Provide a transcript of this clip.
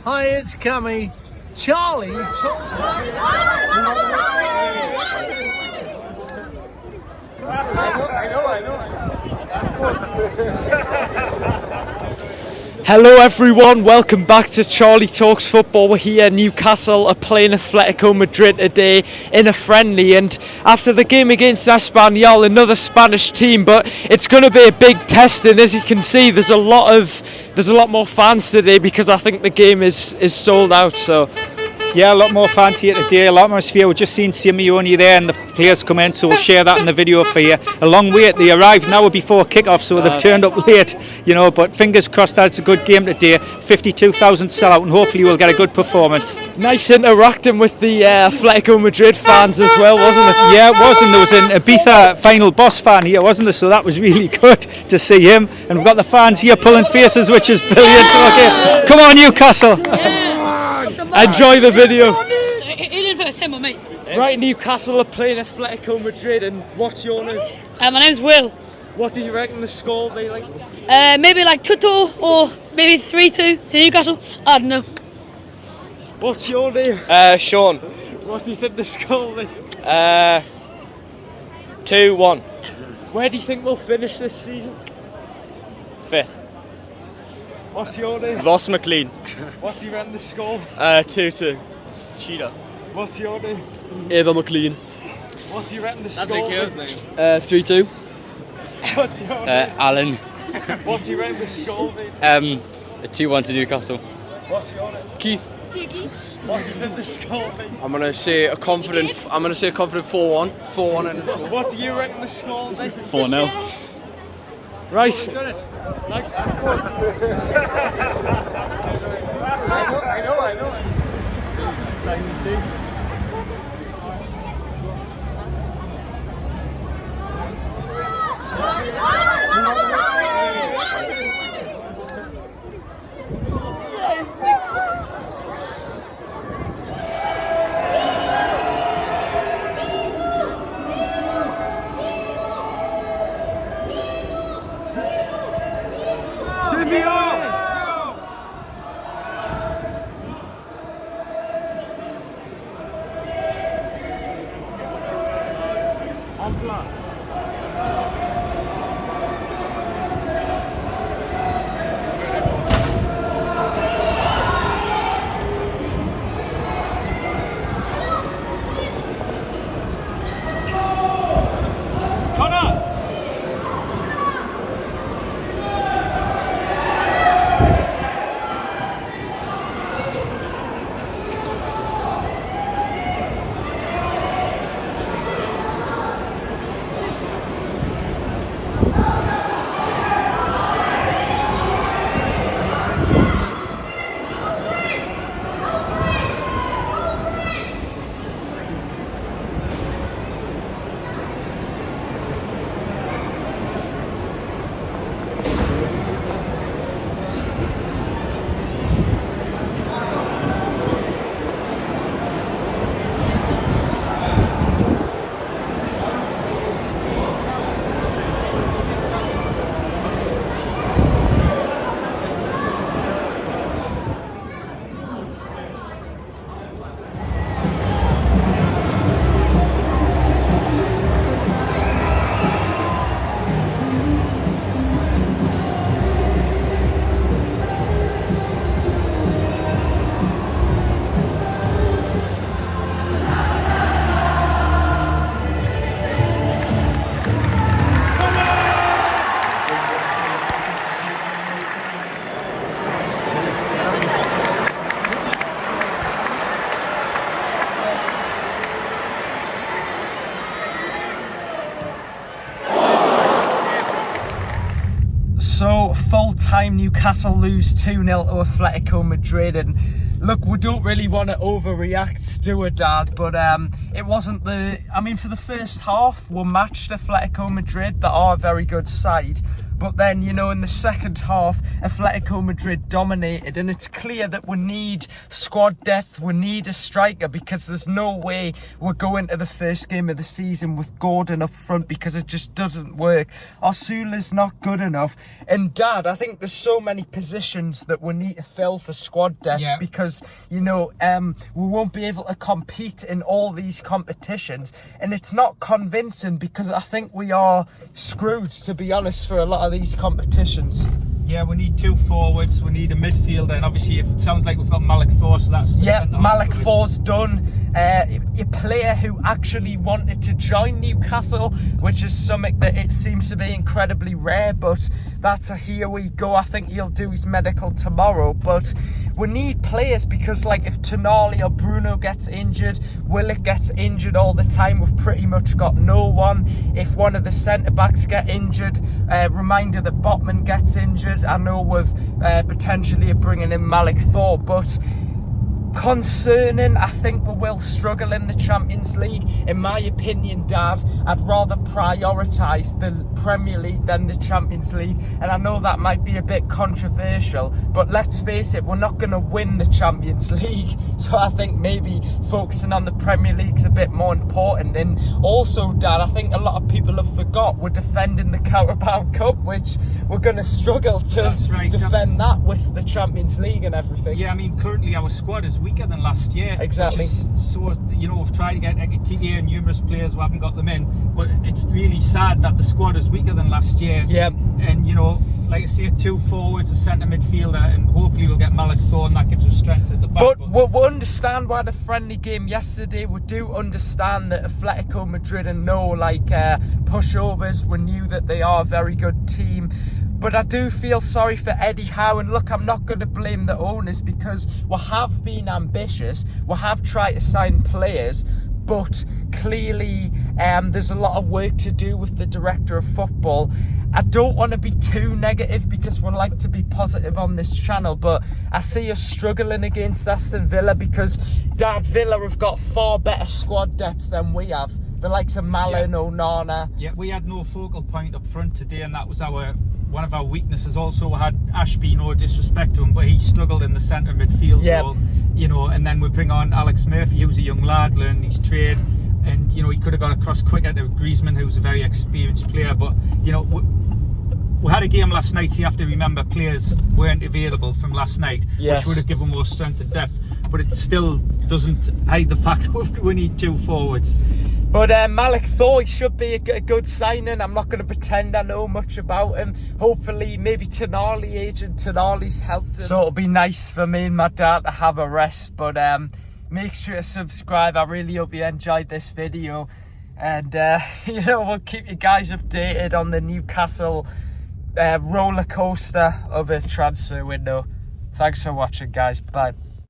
Hi, it's Cammy. Charlie, I know. Hello everyone, welcome back to Charlie Talks Football. We're here, Newcastle are playing Atletico Madrid today in a friendly, and after the game against Espanyol, another Spanish team, but it's going to be a big test, and as you can see there's a lot more fans today because I think the game is sold out. So yeah, a lot more fans here today, a lot more atmosphere. We've just seen Simeone there and the players come in, so we'll share that in the video for you. A long wait, they arrived an hour before kick-off, so they've turned up late, but fingers crossed that it's a good game today. 52,000 sellout, and hopefully we'll get a good performance. nice interacting with the Atletico Madrid fans as well, wasn't it? Yeah, it was, and there was an Ibiza final boss fan here, wasn't there? So that was really good to see him. And we've got the fans here pulling faces, which is brilliant. Okay, come on Newcastle! Enjoy the video. He didn't first, him or me? Right, Newcastle are playing Atletico Madrid, and what's your name? My name's Will. What do you reckon the score will be like? Maybe like 2-2 or maybe 3-2 to Newcastle. I don't know. What's your name? Sean. What do you think the score will be? 2-1. Where do you think we'll finish this season? 5th. What's your name? Ross McLean. What do you reckon the score? 2-2. Cheetah. What's your name? Eva McLean. What do you reckon the score will be? 3-2. What's your name? Alan. What do you reckon the score will be? 2-1 to Newcastle. What's your name? Keith. What do you think the score will be? I'm gonna say a confident 4-1. 4-1 in the score. What do you reckon the score will be? 4-0. Right. I know. So, full time Newcastle lose 2-0 to Atletico Madrid, and look, we don't really want to overreact, do we, Dad? But it wasn't for the first half, we matched Atletico Madrid, that are a very good side. but then, you know, in the second half, Atletico Madrid dominated, and it's clear that we need squad depth, we need a striker, because there's no way we're going to the first game of the season with Gordon up front, because it just doesn't work. Osula's not good enough. And Dad, I think there's so many positions that we need to fill for squad depth, because, you know, we won't be able to compete in all these competitions, and it's not convincing, because I think we are screwed, to be honest, for a lot of these competitions. Yeah, we need 2 forwards, we need a midfielder, and obviously it sounds like we've got Malik Thor, so that's... Yeah, Malik Thor's done. A player who actually wanted to join Newcastle, which is something that it seems to be incredibly rare, but that's a here we go. I think he'll do his medical tomorrow, but we need players, because like if Tonali or Bruno gets injured, Willock gets injured all the time, we've pretty much got no one. If one of the centre-backs get injured, reminder that Botman gets injured. I know with potentially bringing in Malik Thor, but concerning, I think we will struggle in the Champions League. In my opinion, Dad, I'd rather prioritise the Premier League than the Champions League, and I know that might be a bit controversial, but let's face it, we're not going to win the Champions League, so I think maybe focusing on the Premier League is a bit more important. And also, Dad, I think a lot of people have forgot we're defending the Carabao Cup, which we're going to struggle to defend that with the Champions League and everything. Yeah, I mean, currently our squad is weaker than last year. Exactly. So, you know, we've tried to get TTA and numerous players who haven't got them in, but it's really sad that the squad is weaker than last year. Yeah. And, you know, like I say, 2 forwards, a centre midfielder, and hopefully we'll get Malik Thor, and that gives us strength at the back. But we understand why the friendly game yesterday, we do understand that Atletico Madrid are no pushovers. We knew that they are a very good team. But I do feel sorry for Eddie Howe, and look, I'm not going to blame the owners, because we have been ambitious, we have tried to sign players, but clearly there's a lot of work to do with the director of football. I don't want to be too negative, because we like to be positive on this channel, but I see us struggling against Aston Villa, because Dad, Villa have got far better squad depth than we have. The likes of Malin, Onana. Yeah, we had no focal point up front today, and that was one of our weaknesses. Also, we had Ashby, no disrespect to him, but he struggled in the centre midfield role, you know, and then we bring on Alex Murphy, who's a young lad learning his trade, and, you know, he could have got across quicker to Griezmann, who's a very experienced player, but, you know, we had a game last night, so you have to remember players weren't available from last night, which would have given more strength and depth, but it still doesn't hide the fact that we need 2 forwards. But Malik Thor should be a good signing. I'm not going to pretend I know much about him. Hopefully, maybe agent Tonali's helped him. So it'll be nice for me and my dad to have a rest. But make sure to subscribe. I really hope you enjoyed this video. And, you know, we'll keep you guys updated on the Newcastle roller coaster of a transfer window. Thanks for watching, guys. Bye.